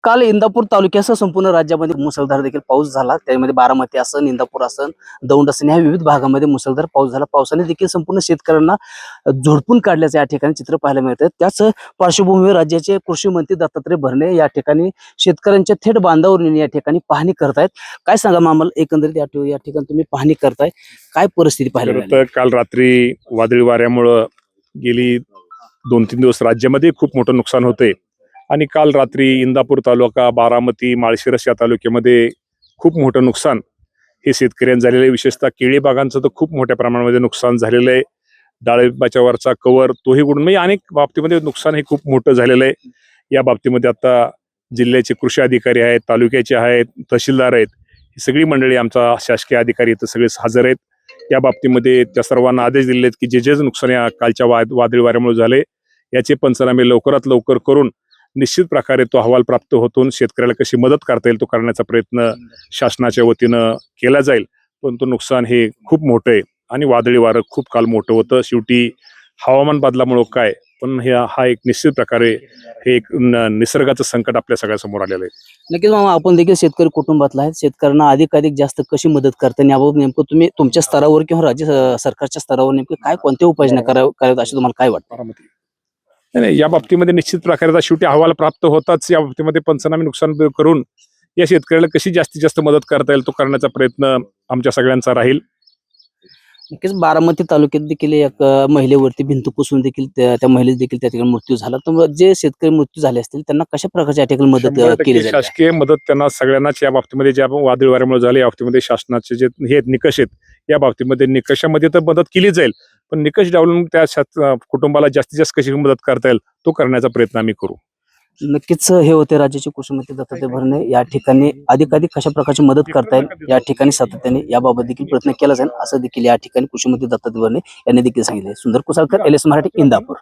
काल इंदापूर तालुक्यासह संपूर्ण राज्यामध्ये मुसळधार देखील पाऊस झाला. त्यामध्ये बारामती असन, इंदापूर असन, दौंड असन या विविध भागामध्ये मुसळधार पाऊस झाला. पावसाने देखील संपूर्ण शेतकऱ्यांना झोडपून काढल्याचं या ठिकाणी चित्र पाहायला मिळतं. त्याच पार्श्वभूमीवर राज्याचे कृषी मंत्री दत्तात्रय भरणे या ठिकाणी शेतकऱ्यांच्या थेट बांधावर या ठिकाणी पाहणी करतायत. काय सांगा आम्हाला एकंदरीत या ठिकाणी तुम्ही पाहणी करताय, काय परिस्थिती पाहायला मिळाली? काल रात्री वादळी वाऱ्यामुळं गेली 2-3 दिवस राज्यामध्ये खूप मोठं नुकसान होते आणि काल रात्री इंदापूर तालुका, बारामती, माळशिरस या तालुक्यामध्ये खूप मोठं नुकसान हे शेतकऱ्यांचं झालेलं आहे. विशेषतः केळी बागांचं तर खूप मोठ्या प्रमाणामध्ये नुकसान झालेलं आहे. डाळिंबाच्या वरचा कवर तोही उडून म्हणजे अनेक बाबतीमध्ये नुकसान हे खूप मोठं झालेलं आहे. या बाबतीमध्ये आता जिल्ह्याचे कृषी अधिकारी आहेत, तालुक्याचे आहेत, तहसीलदार आहेत, ही सगळी मंडळी आमचा शासकीय अधिकारी इथं सगळे हजर आहेत. या बाबतीमध्ये त्या सर्वांना आदेश दिले आहेत की जे नुकसान या कालच्या वादळी वाऱ्यामुळे झाले याचे पंचनामे लवकरात लवकर करून निश्चित प्रकारे तो अहवाल प्राप्त होतून शेतकऱ्याला कशी मदत करता येईल तो करण्याचा प्रयत्न शासनाच्या वतीनं केला जाईल. परंतु नुकसान हे खूप मोठं आहे आणि वादळी वारं खूप काल मोठं होतं. शेवटी हवामान बदलामुळे काय, पण हा एक निश्चित प्रकारे हे एक निसर्गाचं संकट आपल्या सगळ्यासमोर आलेलं आहे. नक्कीच मामा, आपण देखील शेतकरी कुटुंबातला आहे. शेतकऱ्यांना अधिकाधिक जास्त कशी मदत करता याबाबत नेमकं तुम्ही तुमच्या स्तरावर किंवा राज्य सरकारच्या स्तरावर नेमकं काय कोणत्या उपाययोजना कराव्यात असे तुम्हाला काय वाटतं? नाही, या बाबतीमध्ये निश्चित प्रकारे शेवटी अहवाल प्राप्त होताच या बाबतीमध्ये पंचनामे नुकसान करून या शेतकऱ्याला कशी जास्तीत जास्त मदत करता येईल तो करण्याचा प्रयत्न आमच्या सगळ्यांचा राहील. नक्कीच बारामती तालुक्यात देखील एक महिलेवरती भिंत कोसळून देखील त्या महिलेचा देखील त्या ठिकाणी मृत्यू झाला. तर जे शेतकरी मृत्यू झाले असतील त्यांना कशा प्रकारच्या ठिकाणी मदत 100% केली जाईल? शासकीय मदत त्यांना सगळ्यांनाच या बाबतीमध्ये ज्या वादळी वाऱ्यामुळे झाले या बाबतीमध्ये शासनाचे जे हे निकष आहेत या बाबतीमध्ये निकषामध्ये तर मदत केली जाईल, पण निकष डावलून त्या कुटुंबाला जास्तीत जास्त कशी मदत करता येईल तो करण्याचा प्रयत्न आम्ही करू. नक्कीच हे होते राज्याचे कृषी मंत्री दत्तात्रय भरणे. या ठिकाणी अधिकाधिक कशा प्रकारची मदत करता येईल या ठिकाणी सातत्याने याबाबत देखील प्रयत्न केला जाईल असं देखील या ठिकाणी कृषी मंत्री दत्तात्रय भरणे यांनी देखील सांगितले. सुंदर कुसाळकर, LS मराठी, इंदापूर.